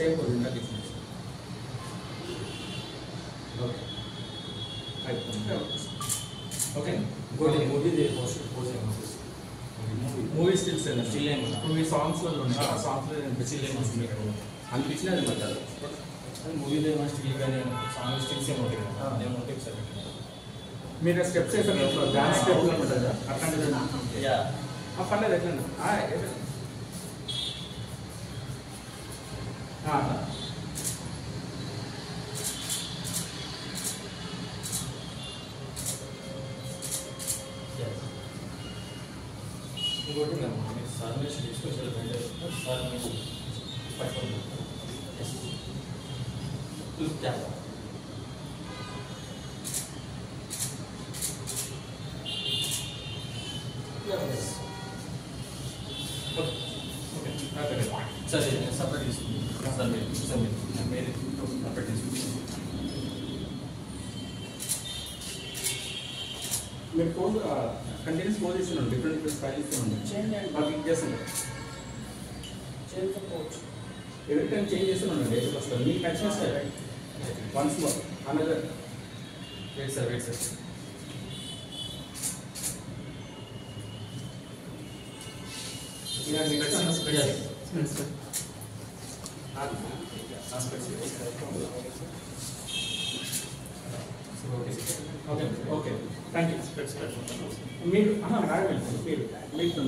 Same pose ఇందాక ఇచ్చిన. Okay okay movie movie stills still ఏం ఇప్పుడు మీ సాంగ్స్లలో ఉన్నాయి ఆ సాంగ్స్లో స్టిల్ ఏమొస్తుంది మీకు అనిపించినది మాట్లాడు. మూవీలో ఏమో స్టిల్ కానీ సాంగ్ స్టిల్స్ ఏమో ఉంటాయి కదా అదేమో ఉంటాయి సార్. మీరు స్టెప్స్ వేసారు డాన్స్ స్టెప్స్ ఉంటుంది అట్లాంటిది యా పర్లేదు ఎట్లండి ఇంకోటి మీరు సార్ మీద తీసుకొచ్చారు సార్ మీరు పట్టుకోండి సరే సపరేట్ తీసుకుంటాం సార్ మీరు సపరేట్ తీసుకుంటాం. మీరు ఫోన్ కంటిన్యూస్ ఫోన్ ఇస్తున్నాను డిఫరెంట్ డిఫరెంట్ స్టైల్ ఇస్తున్నాను మాకు ఇది చేస్తుంది ఎవరి టైం చేంజ్ చేస్తున్నాను డేట్ వస్తుంది మీకు నచ్చిన style once more another wait sir okay okay thank you మీరు మీరు మీకు